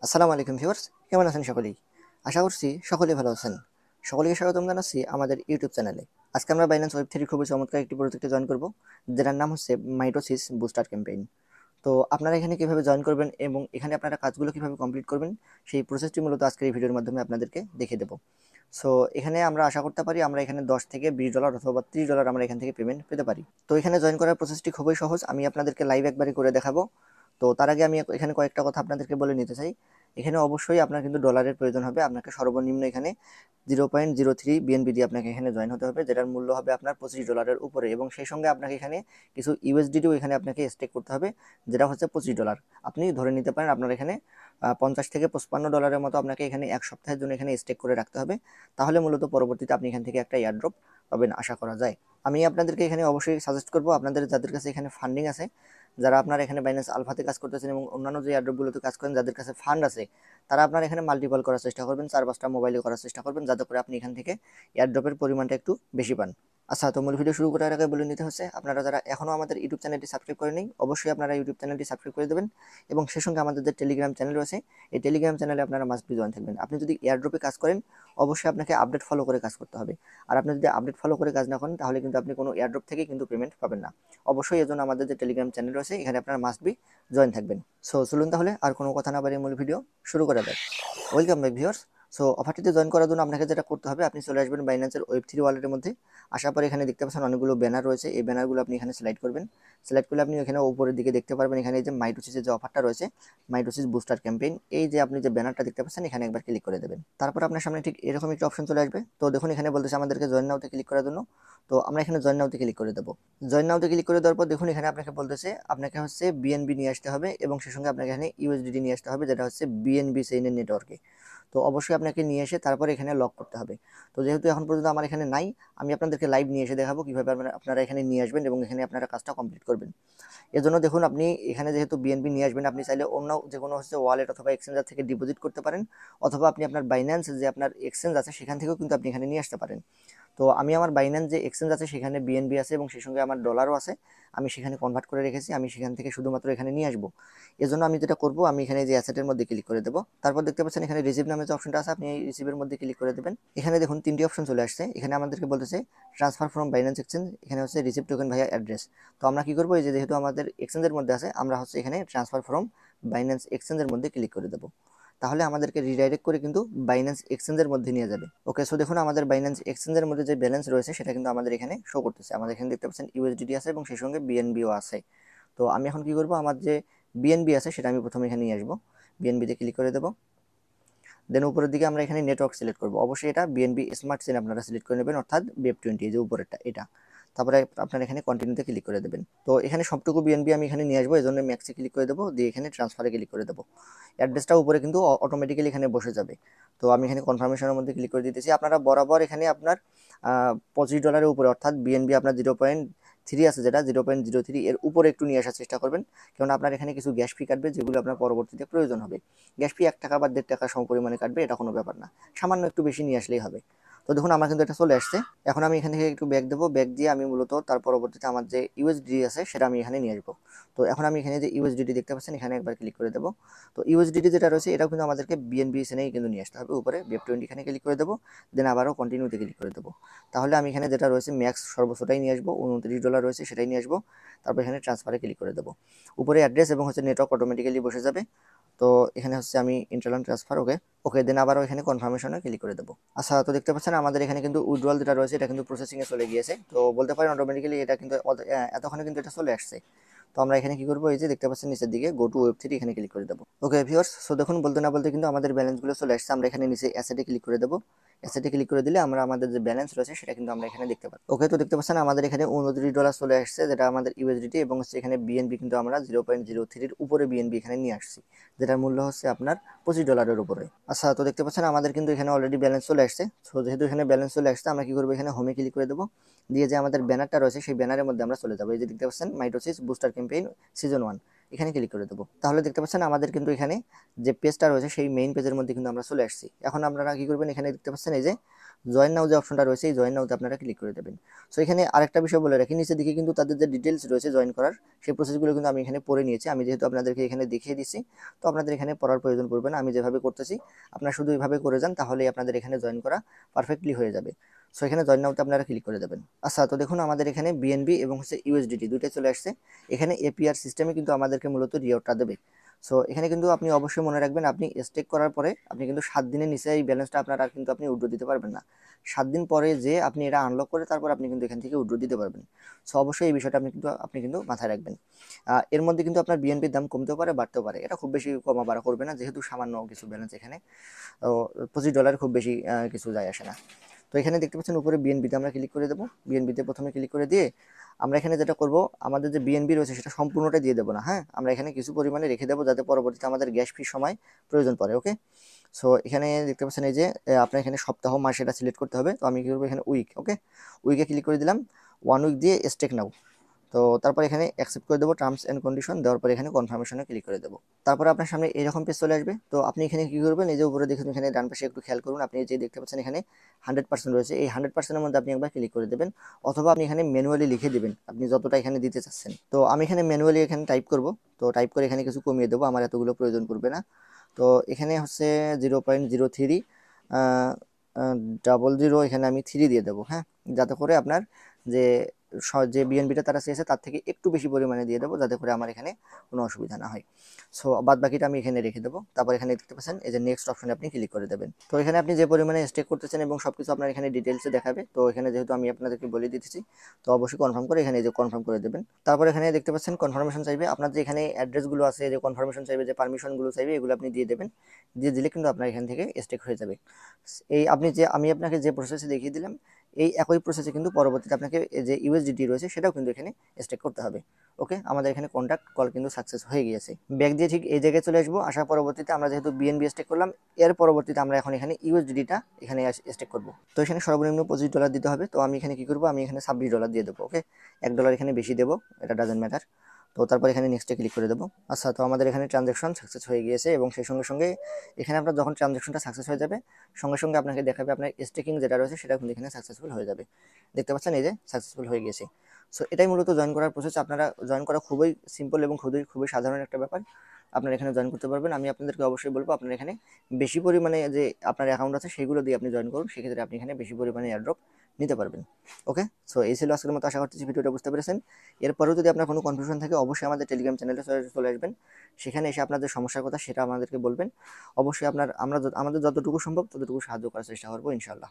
আসসালামু আলাইকুম ভিউয়ার্স, কেমন আছেন সকলেই? আশা করছি সকলেই ভালো আছেন। সকলকে স্বাগতম জানাচ্ছি আমাদের ইউটিউব চ্যানেলে। আজকে আমরা বাইন্যান্স ওয়েব 3 খুবই চমৎকার একটি প্রজেক্টে জয়েন করব, যেটার নাম হচ্ছে মাইটোসিস বুস্টার ক্যাম্পেইন। তো আপনারা এখানে কিভাবে জয়েন করবেন এবং এখানে আপনারা কাজগুলো কিভাবে কমপ্লিট করবেন, সেই প্রসেসটি মূলত আজকের এই ভিডিওর মাধ্যমে আপনাদেরকে দেখিয়ে দেবো। সো এখানে আমরা আশা করতে পারি আমরা এখানে $10 থেকে $20 অথবা $30 আমরা এখান থেকে পেমেন্ট পেতে পারি। তো এখানে জয়েন করার প্রসেসটি খুবই সহজ, আমি আপনাদেরকে লাইভ একবারই করে দেখাবো। তো তার আগে আমি এখানে কয়েকটা কথা আপনাদেরকে বলে নিতে চাই। এখানে অবশ্যই আপনার কিন্তু ডলারের প্রয়োজন হবে। আপনাকে সর্বনিম্ন এখানে 0.03 বিএনবি দিয়ে আপনাকে এখানে জয়েন হতে হবে, যেটার মূল্য হবে আপনার $25 উপরে, এবং সেই সঙ্গে আপনাকে এখানে কিছু ইউএসডিটিও এখানে আপনাকে স্টেক করতে হবে, যেটা হচ্ছে $25। আপনি ধরে নিতে পারেন আপনার এখানে 50 থেকে 55 ডলারের মতো আপনাকে এখানে এক সপ্তাহের জন্য এখানে স্টেক করে রাখতে হবে। তাহলে মূলত পরবর্তীতে আপনি এখান থেকে একটা এয়ারড্রপ পাবেন আশা করা যায়। আমি আপনাদেরকে এখানে অবশ্যই সাজেস্ট করবো, আপনাদের যাদের কাছে এখানে ফান্ডিং আছে, যারা আপনার এখানে বাইন্যান্স আলফাতে কাজ করতেছেন এবং অন্যান্য যে এয়ারড্রপগুলোতে কাজ করেন, যাদের কাছে ফান্ড আছে, তারা আপনার এখানে মাল্টিপল করার চেষ্টা করবেন, 4-5টা মোবাইলে করার চেষ্টা করবেন, যাতে করে আপনি এখান থেকে এয়ারড্রপের পরিমাণটা একটু বেশি পান। আচ্ছা, তো মূল ভিডিও শুরু করার আগে বলে নিতে হচ্ছে, আপনারা যারা এখনও আমাদের ইউটিউব চ্যানেলটি সাবস্ক্রাইব করেনি, অবশ্যই আপনারা ইউটিউব চ্যানেলটি সাবস্ক্রাইব করে দেবেন, এবং সেই সঙ্গে আমাদের যে টেলিগ্রাম চ্যানেল রয়েছে, এই টেলিগ্রাম চ্যানেলে আপনারা মাস্ট বি জয়েন থাকবেন। আপনি যদি এয়ারড্রপে কাজ করেন, অবশ্যই আপনাকে আপডেট ফলো করে কাজ করতে হবে। আর আপনি যদি আপডেট ফলো করে কাজ না করেন, তাহলে কিন্তু আপনি কোনো এয়ারড্রপ থেকে কিন্তু পেমেন্ট পাবেন না। অবশ্যই এজন্য আমাদের যে টেলিগ্রাম চ্যানেল রয়েছে, এখানে আপনারা মাস্ট বি জয়েন থাকবেন। সো চলুন তাহলে আর কোনো কথা না বাড়িয়ে মূল ভিডিও শুরু করা যাক। Welcome back viewers. সো অফারটিতে জয়েন করার জন্য আপনাকে যেটা করতে হবে, আপনি চলে আসবেন বাইন্যান্সের ওয়েব 3 ওয়ালেটের মধ্যে। আসার পরে এখানে দেখতে পাচ্ছেন অনেকগুলো ব্যানার রয়েছে, এই ব্যানারগুলো আপনি এখানে সিলেক্ট করবেন। সিলেক্ট করলে আপনি এখানে উপরের দিকে দেখতে পারবেন, এখানে এই যে মাইটোসিসের যে অফারটা রয়েছে, মাইটোসিস বুস্টার ক্যাম্পেইন, এই যে আপনি যে ব্যানারটা দেখতে পাচ্ছেন, এখানে একবার ক্লিক করে দেবেন। তারপর আপনার সামনে ঠিক এরকম একটা অপশন চলে আসবে। তো দেখুন এখানে বলতেছে আমাদেরকে জয়েন নাওতে ক্লিক করার জন্য। তো আমরা এখানে জয়েন নাওতে ক্লিক করে দেবো। জয়েন নাওতে ক্লিক করে দেওয়ার পর দেখুন এখানে আপনাকে বলতেছে আপনাকে হচ্ছে বিএনবি নিয়ে আসতে হবে, এবং সেই সঙ্গে আপনাকে এখানে ইউএসডিটি নিয়ে আসতে হবে, যেটা হচ্ছে বিএনবি চেইনের নেটওয়ার্কে। তো অবশ্যই আপনাকে নিয়ে এসে তারপর এখানে লক করতে হবে। তো যেহেতু এখন পর্যন্ত আমার এখানে নাই, আমি আপনাদেরকে লাইভ নিয়ে এসে দেখাবো কিভাবে আপনারা এখানে নিয়ে আসবেন এবং এখানে আপনারা কাজটা কমপ্লিট করবেন। এজন্য দেখুন আপনি এখানে যেহেতু বিএনবি নিয়ে আসবেন, আপনি চাইলে অন্য যে কোনো হচ্ছে ওয়ালেট অথবা এক্সচেঞ্জার থেকে ডিপোজিট করতে পারেন, অথবা আপনি আপনার বাইন্যান্স যে আপনার এক্সচেঞ্জ আছে সেখান থেকেও কিন্তু আপনি এখানে নিয়ে আসতে পারেন। তো আমি আমার বাইন্যান্স যে এক্সচেঞ্জ আছে সেখানে বিএনবি আছে এবং সেই সঙ্গে আমার ডলারও আছে, আমি সেখানে কনভার্ট করে রেখেছি, আমি সেখান থেকে শুধুমাত্র এখানে নিয়ে আসবো। এজন্য আমি যেটা করবো, আমি এখানে যে অ্যাসেটের মধ্যে ক্লিক করে দেবো। তারপর দেখতে পাচ্ছেন এখানে রিসিভ নামে যে অপশনটা আছে, আপনি এই রিসিভের মধ্যে ক্লিক করে দেবেন। এখানে দেখুন 3টি অপশন চলে আসছে। এখানে আমাদেরকে বলতেছে ট্রান্সফার ফ্রম বাইন্যান্স এক্সচেঞ্জ, এখানে হচ্ছে রিসিভ টোকেন ভাইয়া অ্যাড্রেস। তো আমরা কি করবো, এই যে যেহেতু আমাদের এক্সচেঞ্জের মধ্যে আছে, আমরা হচ্ছে এখানে ট্রান্সফার ফ্রম বাইন্যান্স এক্সচেঞ্জের মধ্যে ক্লিক করে দেবো। তাহলে আমাদেরকে রিডাইরেক্ট করে কিন্তু বাইন্যান্স এক্সচেঞ্জের মধ্যে নিয়ে যাবে। ওকে, সো দেখুন আমাদের বাইন্যান্স এক্সচেঞ্জের মধ্যে যে ব্যালেন্স রয়েছে সেটা কিন্তু আমাদের এখানে শো করতেছে। আমাদের এখানে দেখতে পাচ্ছেন ইউএসডিটি আছে এবং সেই সঙ্গে বিএনবিও আছে। তো আমি এখন কি করব, আমার যে বিএনবি আছে সেটা আমি প্রথমে এখানে নিয়ে আসবো। বিএনবিতে ক্লিক করে দেবো। দেন উপরের দিকে আমরা এখানে নেটওয়ার্ক সিলেক্ট করবো। অবশ্যই এটা বিএনবি স্মার্ট চেইন আপনারা সিলেক্ট করে নেবেন, অর্থাৎ BEP20, যে উপরেরটা এটা। তারপরে আপনারা এখানে কন্টিনিউতে ক্লিক করে দেবেন। তো এখানে সবটুকু বিএনবি আমি এখানে নিয়ে আসবো, এই জন্য ম্যাক্সে ক্লিক করে দেবো, দিয়ে এখানে ট্রান্সফারে ক্লিক করে দেবো। অ্যাড্রেসটা উপরে কিন্তু অটোমেটিক্যালি এখানে বসে যাবে। তো আমি এখানে কনফার্মেশনের মধ্যে ক্লিক করে দিতেছি। আপনারা বরাবর এখানে আপনার $25 উপরে, অর্থাৎ বিএনবি আপনার 0.3 আছে, যেটা 0.03 এর উপরে একটু নিয়ে আসার চেষ্টা করবেন, কারণ আপনার এখানে কিছু গ্যাস ফি কাটবে, যেগুলো আপনার পরবর্তীতে প্রয়োজন হবে। গ্যাস ফি $1 বা $1.5 সম পরিমাণে কাটবে, এটা কোনো ব্যাপার না, সামান্য একটু বেশি নিয়ে আসলেই হবে। তো দেখুন আমার কিন্তু এটা চলে আসছে। এখন আমি এখান থেকে একটু ব্যাক দেবো, ব্যাক দিয়ে আমি মূলত তার পরবর্তীতে আমার যে ইউএসডিটি আছে সেটা আমি এখানে নিয়ে আসবো। তো এখন আমি এখানে যে ইউএসডিটি দেখতে পাচ্ছেন, এখানে একবার ক্লিক করে দেবো। তো ইউএসডিটি যেটা রয়েছে এটাও কিন্তু আমাদেরকে বিএনবি সেনেই কিন্তু নিয়ে আসতে হবে। উপরে BEP20 এখানে ক্লিক করে দেবো, দেন আবারও কন্টিনিউতে ক্লিক করে দেবো। তাহলে আমি এখানে যেটা রয়েছে ম্যাক্স সর্বোচ্চটাই নিয়ে আসবো, $29 রয়েছে সেটাই নিয়ে আসবো। তারপর এখানে ট্রান্সফারে ক্লিক করে দেবো। উপরে অ্যাড্রেস এবং হচ্ছে নেটওয়ার্ক অটোমেটিক্যালি বসে যাবে। তো এখানে হচ্ছে আমি ইন্টারনাল ট্রান্সফার, ওকে ওকে, দেন আবারও এখানে কনফার্মেশনে ক্লিক করে দেবো। আচ্ছা, তো দেখতে পাচ্ছেন আমাদের এখানে কিন্তু উইথড্রয়াল যেটা রয়েছে এটা কিন্তু প্রসেসিংয়ে চলে গিয়েছে। তো বলতে পারেন অটোমেটিক্যালি এটা কিন্তু এতক্ষণে কিন্তু এটা চলে আসছে। তো আমরা এখানে কি করবো, এই যে দেখতে পাচ্ছেন নিচের দিকে গো টু ওয়েব 3, এখানে ক্লিক করে দেবো। ওকে ভিউয়ার্স, সো দেখুন বলতে না বলতে কিন্তু আমাদের ব্যালেন্সগুলো চলে আসছে। আমরা এখানে নিচে অ্যাসেটে ক্লিক করে দেবো। অ্যাসেটে ক্লিক করে দিলে আমরা আমাদের যে ব্যালেন্স রয়েছে সেটা কিন্তু আমরা এখানে দেখতে পাই। ওকে, তো দেখতে পাচ্ছেন আমাদের এখানে $29 চলে আসছে, যেটা আমাদের ইউএসডিটি, এবং হচ্ছে এখানে বিএনবি কিন্তু আমরা 0.03 উপরে বিএনবি এখানে নিয়ে আসছি, যেটার মূল্য হচ্ছে আপনার $25 উপরে। আচ্ছা, তো দেখতে পাচ্ছেন আমাদের কিন্তু এখানে অলরেডি ব্যালেন্স চলে আসছে। সো যেহেতু এখানে ব্যালেন্স চলে আসছে, আমরা কি করবো, এখানে হোমে ক্লিক করে দেবো, দিয়ে যে আমাদের ব্যানারটা রয়েছে সেই ব্যানারের মধ্যে আমরা চলে যাবো। এই যে দেখতে পাচ্ছেন মাইটোসিস বুস্টার ক্যাম্পেইন সিজন 1, এখানে ক্লিক করে দেবো। তাহলে দেখতে পাচ্ছেন আমাদের কিন্তু এখানে যে পেজটা রয়েছে সেই মেইন পেজের মধ্যে কিন্তু আমরা চলে আসছি। এখন আপনারা কি করবেন, এখানে দেখতে পাচ্ছেন এই যে জয়েন নাও যে অপশনটা রয়েছে, এই জয়েন নাওতে আপনারা ক্লিক করে দেবেন। সো এখানে আরেকটা বিষয় বলে রাখি, নিচে দিকে কিন্তু তাদের যে ডিটেলস রয়েছে জয়েন করার, সেই প্রসেসগুলো কিন্তু আমি এখানে পড়ে নিয়েছি। আমি যেহেতু আপনাদেরকে এখানে দেখিয়ে দিচ্ছি, তো আপনাদের এখানে পড়ার প্রয়োজন পড়বে না। আমি যেভাবে করতেছি আপনারা শুধু এইভাবে করে যান, তাহলেই আপনাদের এখানে জয়েন করা পারফেক্টলি হয়ে যাবে। সো এখানে জয়েন নাওতে আপনারা ক্লিক করে দেবেন। আচ্ছা, তো দেখুন আমাদের এখানে বিএনবি এবং হচ্ছে ইউএসডিটি দুইটাই চলে আসছে। এখানে এপিআর সিস্টেমে কিন্তু আমাদেরকে মূলত রিওয়ার্ডটা দেবে। সো এখানে কিন্তু আপনি অবশ্যই মনে রাখবেন, আপনি স্টেক করার পরে আপনি কিন্তু 7 দিনের নিচে এই ব্যালেন্সটা আপনার আর কিন্তু আপনি উইথড্র দিতে পারবেন না। 7 দিন পরে যে আপনি এটা আনলক করে তারপর আপনি কিন্তু এখান থেকে উইথড্র দিতে পারবেন। সো অবশ্যই এই বিষয়টা আপনি কিন্তু মাথায় রাখবেন। এর মধ্যে কিন্তু আপনার বিএনপির দাম কমতেও পারে, বাড়তেও পারে। এটা খুব বেশি কমা বাড়া করবে না, যেহেতু সামান্য কিছু ব্যালেন্স এখানে। তো $25 খুব বেশি কিছু যায় আসে না। তো এখানে দেখতে পাচ্ছেন উপরে বিএনবিতে আমরা ক্লিক করে দেবো। বিএনবিতে প্রথমে ক্লিক করে দিয়ে আমরা এখানে যেটা করব, আমাদের যে বিএনবি রয়েছে সেটা সম্পূর্ণটাই দিয়ে দেবো না, হ্যাঁ, আমরা এখানে কিছু পরিমাণে রেখে দেবো যাতে পরবর্তীতে আমাদের গ্যাস ফির সময় প্রয়োজন পড়ে। ওকে, সো এখানে দেখতে পাচ্ছেন এই যে আপনার এখানে সপ্তাহ মাস এটা সিলেক্ট করতে হবে। তো আমি কি করবো, এখানে উইক, ওকে, উইকে ক্লিক করে দিলাম। 1 উইক দিয়ে স্টেক নাও। তো তারপর এখানে অ্যাকসেপ্ট করে দেবো টার্মস অ্যান্ড কন্ডিশন, দেওয়ার পর এখানে কনফার্মেশনে ক্লিক করে দেবো। তারপর আপনার সামনে এরকম পেজ চলে আসবে। তো আপনি এখানে কি করবেন, এই যে উপরে দেখুন এখানে ডান পাশে একটু খেয়াল করুন, আপনি যে দেখতে পাচ্ছেন এখানে 100% রয়েছে, এই 100%-এর মধ্যে আপনি একবার ক্লিক করে দেবেন, অথবা আপনি এখানে ম্যানুয়ালি লিখে দেবেন আপনি যতটা এখানে দিতে চাচ্ছেন। তো আমি এখানে ম্যানুয়ালি এখানে টাইপ করব। তো টাইপ করে এখানে কিছু কমিয়ে দেবো, আমার এতগুলো প্রয়োজন পড়বে না। তো এখানে হচ্ছে 0.03 00, এখানে আমি 3 দিয়ে দেবো, হ্যাঁ, যাতে করে আপনার যে যে বিএনবিটা তারা চেয়েছে তার থেকে একটু বেশি পরিমাণে দিয়ে দেবো, যাতে করে আমার এখানে কোনো অসুবিধা না হয়। সো বাদ বাকিটা আমি এখানে রেখে দেবো। তারপর এখানে দেখতে পাচ্ছেন এই যে নেক্সট অপশনে আপনি ক্লিক করে দেবেন। তো এখানে আপনি যে পরিমাণে স্টেক করতেছেন এবং সবকিছু আপনার এখানে ডিটেলসে দেখাবে। তো এখানে যেহেতু আমি আপনাদেরকে বলে দিতেছি, তো অবশ্যই কনফার্ম করে এখানে এই যে কনফার্ম করে দেবেন। তারপর এখানে দেখতে পাচ্ছেন কনফার্মেশন চাইবে, আপনার যে এখানে অ্যাড্রেসগুলো আছে, যে কনফার্মেশন চাইবে, যে পারমিশনগুলো চাইবে, এগুলো আপনি দিয়ে দেবেন। দিয়ে দিলে কিন্তু আপনার এখান থেকে স্টেক হয়ে যাবে। এই আমি আপনাকে যে প্রসেসে দেখিয়ে দিলাম, এই একই প্রসেসে কিন্তু পরবর্তীতে আপনাকে যে ইউএসডিটি রয়েছে সেটাও কিন্তু এখানে স্টেক করতে হবে। ওকে, আমাদের এখানে কন্ট্যাক্ট কল কিন্তু সাকসেস হয়ে গিয়েছে। ব্যাক দিয়ে ঠিক এই জায়গায় চলে আসবো। আসার পরবর্তীতে আমরা যেহেতু বিএনবি স্টেক করলাম, এর পরবর্তীতে আমরা এখন এখানে ইউএসডিটা এখানে স্টেক করব। তো এখানে সর্বনিম্ন $25 দিতে হবে। তো আমি এখানে কি করবো, আমি এখানে $26 দিয়ে দেবো। ওকে, $1 এখানে বেশি দেবো, এটা ডাজেন্ট ম্যাটার। তো তারপর এখানে নেক্সটে ক্লিক করে দেবো। আচ্ছা, তো আমাদের এখানে ট্রানজ্যাকশন সাকসেস হয়ে গিয়েছে, এবং সেই সঙ্গে সঙ্গে এখানে আপনার যখন ট্রানজ্যাকশনটা সাকসেস হয়ে যাবে, সঙ্গে সঙ্গে আপনাকে দেখাবে আপনার স্টেকিং যেটা রয়েছে সেটা কিন্তু এখানে সাকসেসফুল হয়ে যাবে। দেখতে পাচ্ছেন এই যে সাকসেসফুল হয়ে গেছে। সো এটাই মূলত জয়েন করার প্রসেস। আপনারা জয়েন করা খুবই সিম্পল এবং খুবই খুবই সাধারণ একটা ব্যাপার। আপনারা এখানে জয়েন করতে পারবেন। আমি আপনাদেরকে অবশ্যই বলবো আপনার এখানে বেশি পরিমাণে যে আপনার অ্যাকাউন্ট আছে সেগুলো দিয়ে আপনি জয়েন করুন, সেক্ষেত্রে আপনি এখানে বেশি পরিমাণে এয়ারড্রপ নিতে পারবেন। ওকে, সো এই ছিল আজকের মতো। আশা করতেছি ভিডিওটা বুঝতে পেরেছেন। এরপরেও যদি আপনার কোনো কনফিউশন থাকে, অবশ্যই আমাদের টেলিগ্রাম চ্যানেলে চলে আসবেন। সেখানে এসে আপনার যে সমস্যার কথা সেটা আমাদেরকে বলবেন। অবশ্যই আমাদের যতটুকু সম্ভব ততটুকু সাহায্য করার চেষ্টা করবো ইনশাআল্লাহ।